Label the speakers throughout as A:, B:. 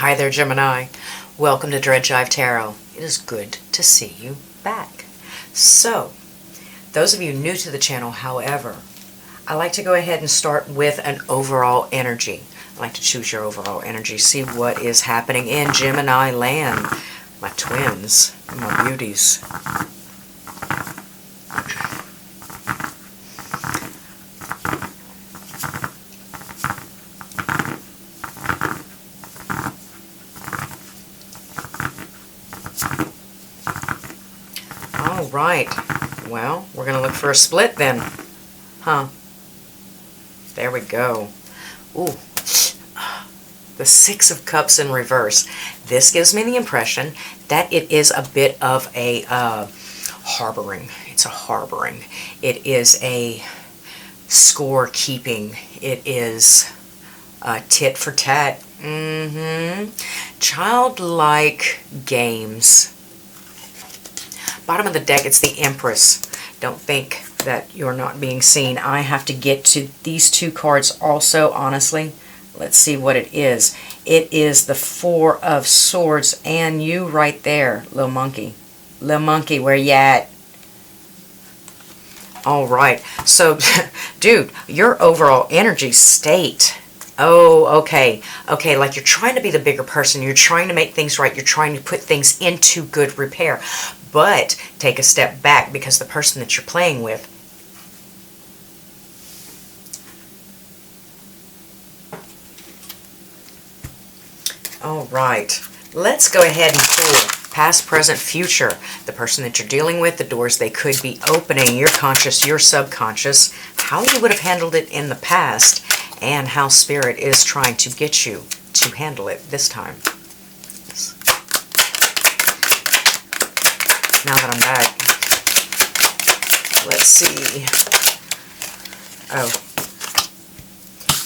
A: Hi there, Gemini. Welcome to Dread Jive Tarot. It is good to see you back. So, those of you new to the channel, however, I like to go ahead and start with an overall energy. I like to choose your overall energy, see what is happening in Gemini land. My twins, my beauties. All right. Well, we're going to look for a split then. Huh. There we go. Ooh. The Six of Cups in reverse. This gives me the impression that it is a bit of a harboring. It's a harboring. It is a score keeping. It is tit for tat. Childlike games. Bottom of the deck, it's the Empress. Don't think that you're not being seen. I have to get to these two cards also, honestly. Let's see what it is. It is the Four of Swords, and you right there, little monkey. Little monkey, where you at? All right. So, dude, your overall energy state. Oh, okay. Okay, like you're trying to be the bigger person. You're trying to make things right. You're trying to put things into good repair. But take a step back because the person that you're playing with all right, let's go ahead and pull past, present, future. The person that you're dealing with, the doors they could be opening, your conscious, your subconscious, how you would have handled it in the past, and how Spirit is trying to get you to handle it this time. Now that I'm back, let's see. Oh.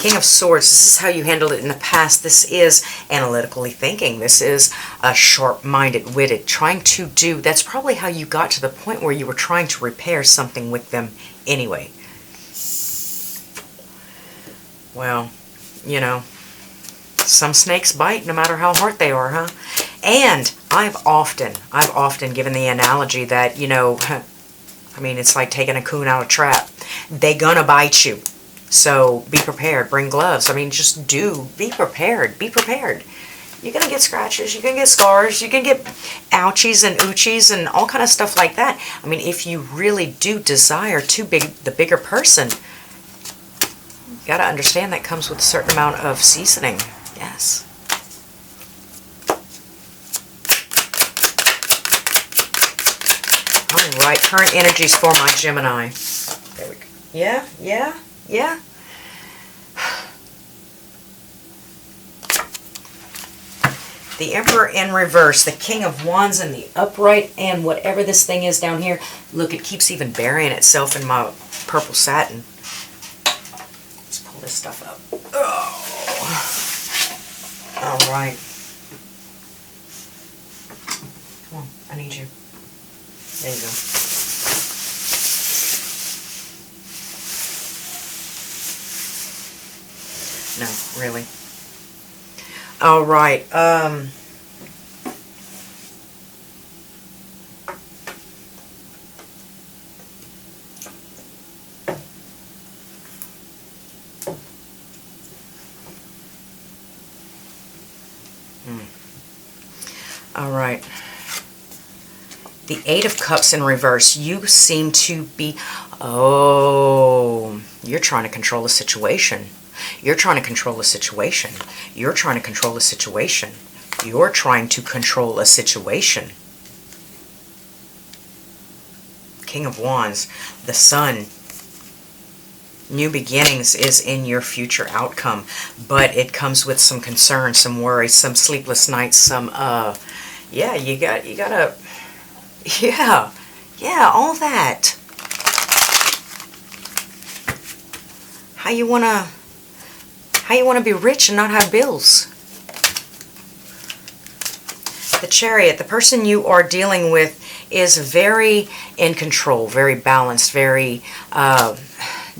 A: King of Swords, this is how you handled it in the past. This is analytically thinking. This is sharp-minded, witted, trying to do. That's probably how you got to the point where you were trying to repair something with them anyway. Well, you know, some snakes bite no matter how hard they are, huh? And I've often given the analogy that, you know, I mean, it's like taking a coon out of a trap. They gonna bite you. So be prepared. Bring gloves. I mean, just be prepared. Be prepared. You're going to get scratches. You're going to get scars. You can get ouchies and oochies and all kind of stuff like that. I mean, if you really do desire to be the bigger person, you got to understand that comes with a certain amount of seasoning. Yes. All right. Current energies for my Gemini. There we go. Yeah. Yeah. The Emperor in reverse, the King of Wands in the upright, and whatever this thing is down here. Look, it keeps even burying itself in my purple satin. Let's pull this stuff up. Oh. All right. Come on, I need you. There you go. No, really. All right. All right. The Eight of Cups in reverse. You seem to be... Oh, you're trying to control the situation. You're trying to control a situation. You're trying to control a situation. You're trying to control a situation. King of Wands, the Sun. New beginnings is in your future outcome, but it comes with some concern, some worry, some sleepless nights, some yeah, you gotta yeah, all that. How you wanna be rich and not have bills? The Chariot, the person you are dealing with is very in control, very balanced, very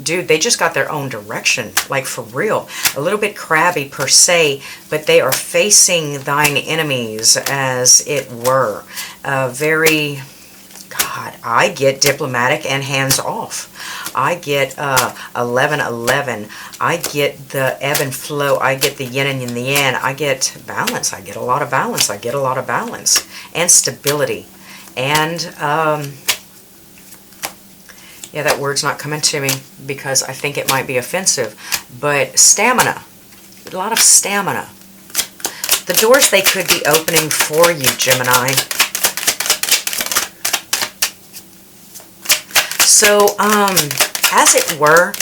A: dude, they just got their own direction, like for real. A little bit crabby per se, but they are facing thine enemies, as it were. Very, God, I get diplomatic and hands off. I get 11-11. I get the ebb and flow. I get the yin and the yang. I get balance. I get a lot of balance. I get a lot of balance and stability. And yeah, that word's not coming to me because I think it might be offensive. But stamina. A lot of stamina. The doors they could be opening for you, Gemini. So, as it were,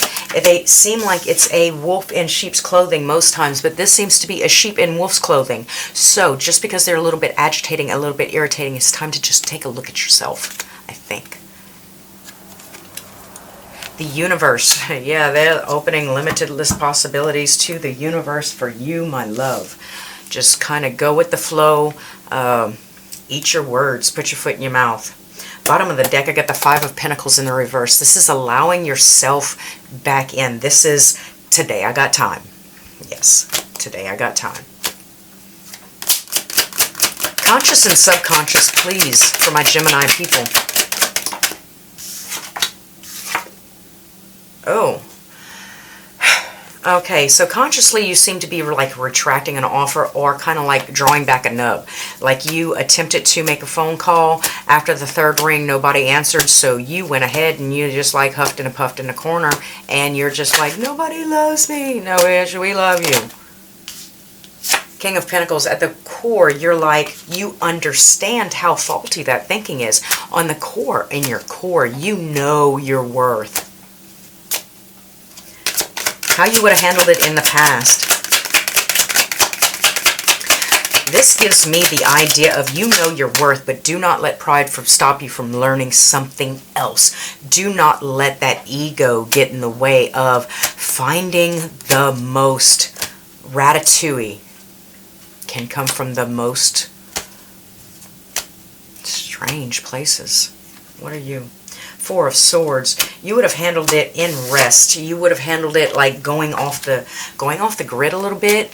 A: they seem like it's a wolf in sheep's clothing most times, but this seems to be a sheep in wolf's clothing. So, just because they're a little bit agitating, a little bit irritating, it's time to just take a look at yourself, I think. The universe. Yeah, they're opening limitless possibilities to the universe for you, my love. Just kind of go with the flow. Eat your words. Put your foot in your mouth. Bottom of the deck, I got the Five of Pentacles in the reverse. This is allowing yourself back in. This is today I got time. Yes, today I got time. Conscious and subconscious, please, for my Gemini people. Oh. Okay, so consciously you seem to be like retracting an offer or kind of like drawing back a nub. Like you attempted to make a phone call. After the third ring, nobody answered, so you went ahead and you just like huffed and puffed in the corner and you're just like, nobody loves me. No, bitch, we love you. King of Pentacles, at the core, you're like, you understand how faulty that thinking is. On the core, in your core, you know your worth. How you would have handled it in the past. This gives me the idea of you know your worth, but do not let pride stop you from learning something else. Do not let that ego get in the way of finding the most. Ratatouille can come from the most strange places. What are you? Four of Swords. You would have handled it in rest. You would have handled it like going off the grid a little bit,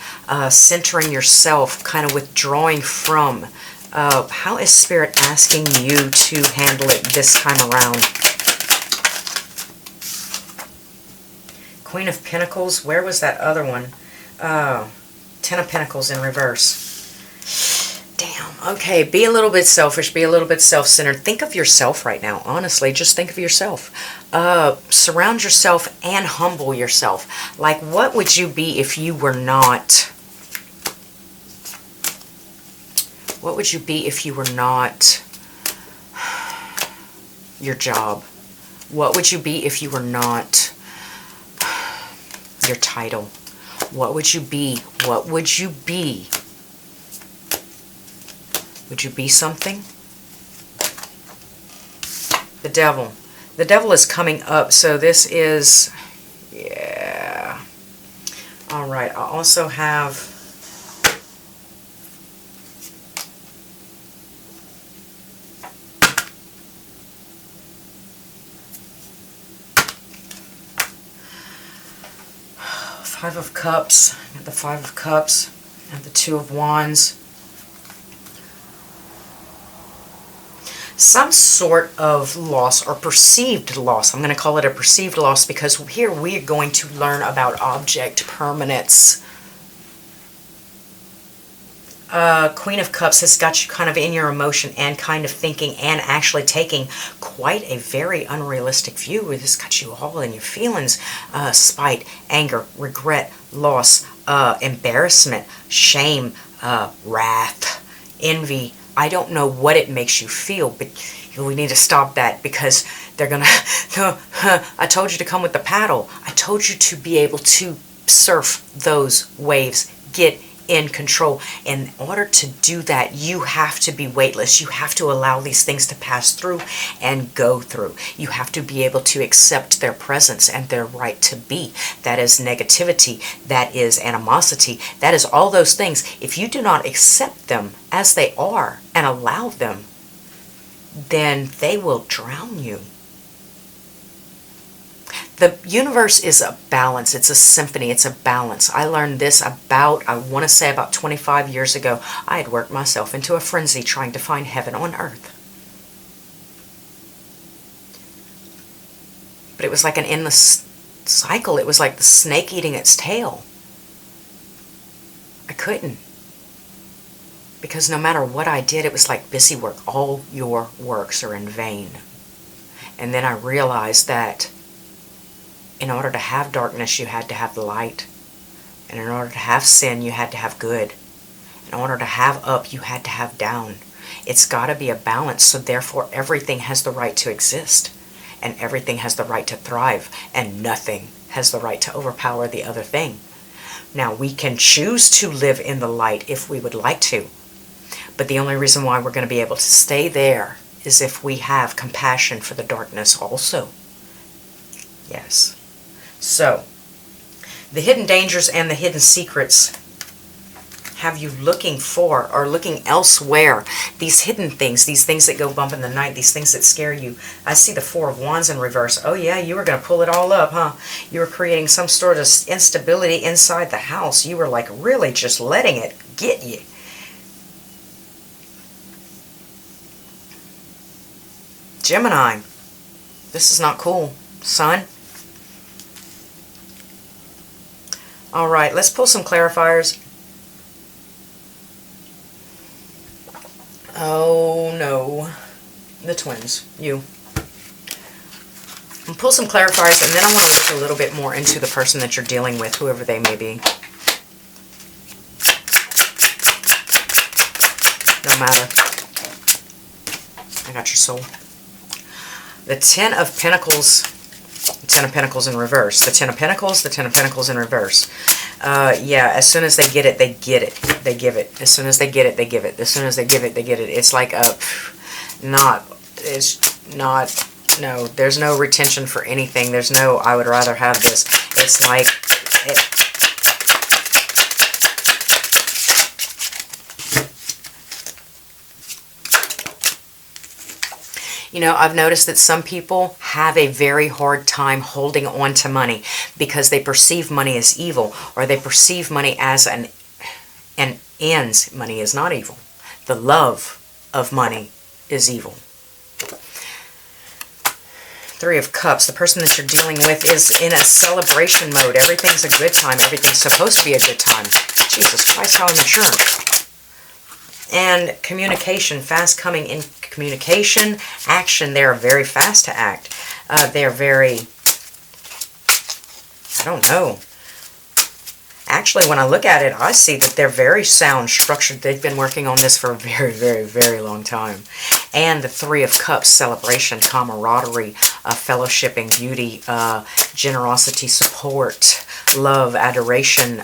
A: centering yourself, kind of withdrawing from. How is Spirit asking you to handle it this time around? Queen of Pentacles. Where was that other one? Ten of Pentacles in reverse. Damn. Okay, be a little bit selfish. Be a little bit self-centered. Think of yourself right now. Honestly, just think of yourself. Surround yourself and humble yourself. Like, what would you be if you were not... What would you be if you were not your job? What would you be if you were not your title? What would you be? What would you be? Would you be something? The Devil. The Devil is coming up, so this is... Yeah. Alright, I also have... Five of Cups. I got the Five of Cups and the Two of Wands. Some sort of loss or perceived loss. I'm going to call it a perceived loss because here we're going to learn about object permanence. Queen of Cups has got you kind of in your emotion and kind of thinking and actually taking quite a very unrealistic view. It's got you all in your feelings. Spite, anger, regret, loss, embarrassment, shame, wrath, envy. I don't know what it makes you feel, but we need to stop that because they're going to... I told you to come with the paddle. I told you to be able to surf those waves. Get in control. In order to do that, you have to be weightless. You have to allow these things to pass through and go through. You have to be able to accept their presence and their right to be. That is negativity. That is animosity. That is all those things. If you do not accept them as they are and allow them, then they will drown you. The universe is a balance. It's a symphony. It's a balance. I learned this about, I want to say about 25 years ago. I had worked myself into a frenzy trying to find heaven on earth. But it was like an endless cycle. It was like the snake eating its tail. I couldn't. Because no matter what I did, it was like busy work. All your works are in vain. And then I realized that in order to have darkness, you had to have the light. And in order to have sin, you had to have good. In order to have up, you had to have down. It's got to be a balance, so therefore everything has the right to exist. And everything has the right to thrive. And nothing has the right to overpower the other thing. Now, we can choose to live in the light if we would like to. But the only reason why we're going to be able to stay there is if we have compassion for the darkness also. Yes. So, the hidden dangers and the hidden secrets have you looking for or looking elsewhere. These hidden things, these things that go bump in the night, these things that scare you. I see the Four of Wands in reverse. Oh yeah, you were going to pull it all up, huh? You were creating some sort of instability inside the house. You were like really just letting it get you. Gemini, this is not cool, son. Alright, let's pull some clarifiers. Oh no. The twins. You. And pull some clarifiers, and then I want to look a little bit more into the person that you're dealing with, whoever they may be. No matter. I got your soul. The Ten of Pentacles. The Ten of Pentacles in reverse. The Ten of Pentacles, the Ten of Pentacles in reverse. Yeah, as soon as they get it, they get it. They give it. As soon as they get it, they give it. As soon as they give it, they get it. It's like a, no, there's no retention for anything. There's no, I would rather have this. It's like, you know, I've noticed that some people have a very hard time holding on to money because they perceive money as evil, or they perceive money as an ends. Money is not evil. The love of money is evil. Three of Cups. The person that you're dealing with is in a celebration mode. Everything's a good time. Everything's supposed to be a good time. Jesus Christ, how immature. And communication, fast coming in communication, action. They are very fast to act. They're very, I don't know. Actually, when I look at it, I see that they're very sound, structured. They've been working on this for a very, very, very long time. And the Three of Cups, celebration, camaraderie, fellowshipping, beauty, generosity, support, love, adoration,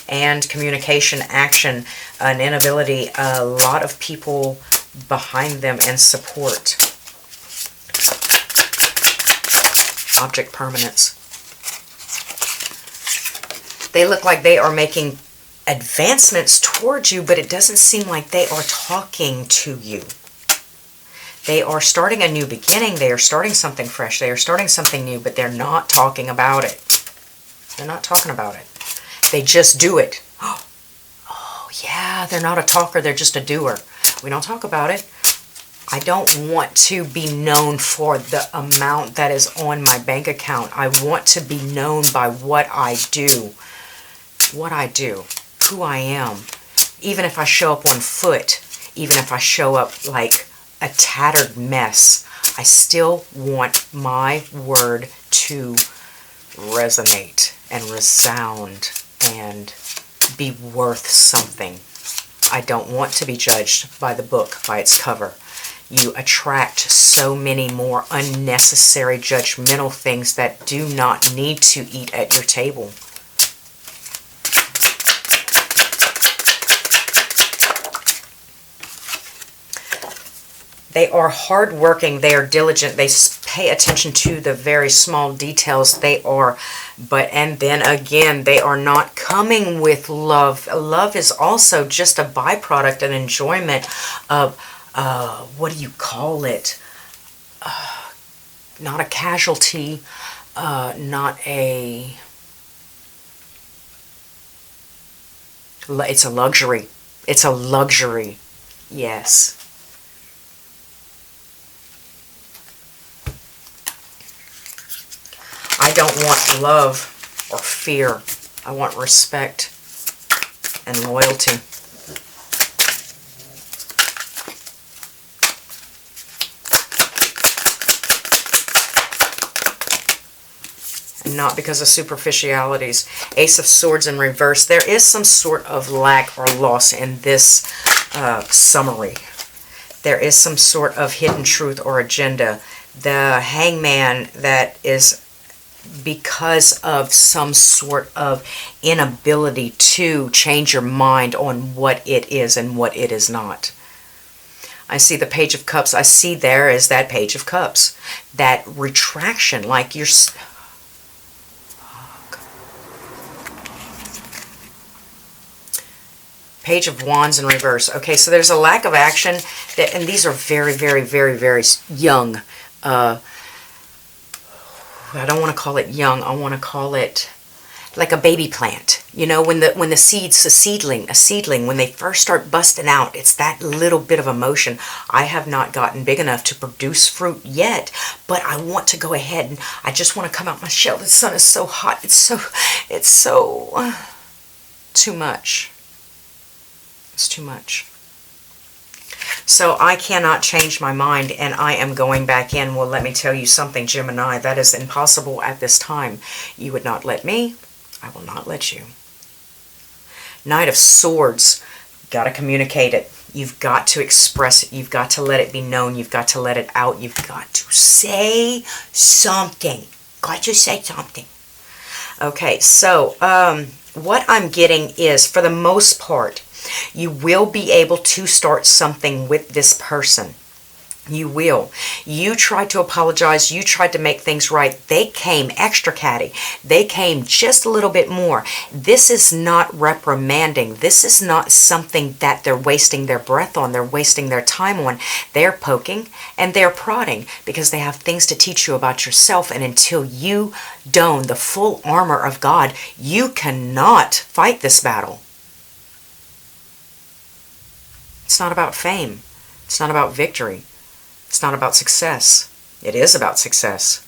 A: and communication, action, an inability, a lot of people behind them, and support. Object permanence. They look like they are making advancements towards you, but it doesn't seem like they are talking to you. They are starting a new beginning. They are starting something fresh. They are starting something new, but they're not talking about it. They're not talking about it. They just do it. Oh, yeah, they're not a talker. They're just a doer. We don't talk about it. I don't want to be known for the amount that is on my bank account. I want to be known by what I do. What I do. Who I am. Even if I show up on foot. Even if I show up like a tattered mess. I still want my word to resonate and resound and be worth something. I don't want to be judged by the book, by its cover. You attract so many more unnecessary judgmental things that do not need to eat at your table. They are hardworking, they are diligent, they pay attention to the very small details. They are, and then again, they are not coming with love. Love is also just a byproduct, an enjoyment of, what do you call it? not a casualty, not a... It's a luxury. It's a luxury. Yes. I don't want love or fear. I want respect and loyalty. And not because of superficialities. Ace of Swords in reverse. There is some sort of lack or loss in this summary. There is some sort of hidden truth or agenda. The Hangman, that is because of some sort of inability to change your mind on what it is and what it is not. I see the Page of Cups. I see there is that Page of Cups. That retraction, like you're... Page of Wands in reverse. Okay, so there's a lack of action, and these are very, very, very, very young. I don't want to call it young. I want to call it like a baby plant. You know, when the seed's a seedling, when they first start busting out, it's that little bit of emotion. I have not gotten big enough to produce fruit yet, but I want to go ahead and I just want to come out my shell. The sun is so hot. It's so too much. It's too much. So I cannot change my mind, and I am going back in. Well, let me tell you something, Gemini. That is impossible at this time. You would not let me. I will not let you. Knight of Swords. Got to communicate it. You've got to express it. You've got to let it be known. You've got to let it out. You've got to say something. Got to say something. Okay, so what I'm getting is, for the most part, you will be able to start something with this person. You will. You tried to apologize. You tried to make things right. They came extra catty. They came just a little bit more. This is not reprimanding. This is not something that they're wasting their breath on. They're wasting their time on. They're poking and they're prodding because they have things to teach you about yourself. And until you don the full armor of God, you cannot fight this battle. It's not about fame. It's not about victory. It's not about success. It is about success.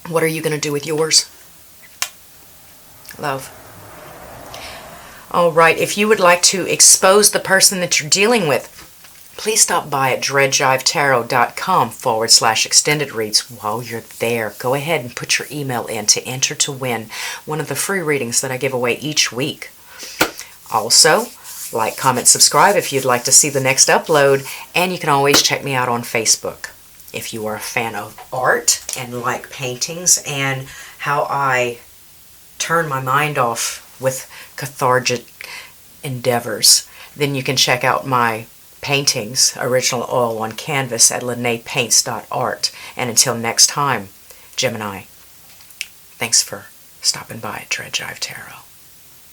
A: What are you going to do with yours? Love. All right, if you would like to expose the person that you're dealing with, please stop by at dreadjivetarot.com/extended reads. While you're there, go ahead and put your email in to enter to win one of the free readings that I give away each week. Also, like, comment, subscribe if you'd like to see the next upload, and you can always check me out on Facebook. If you are a fan of art and like paintings and how I turn my mind off with cathartic endeavors, then you can check out my paintings, original oil on canvas, at LenePaints.art. And until next time, Gemini, thanks for stopping by at Dread Jive Tarot.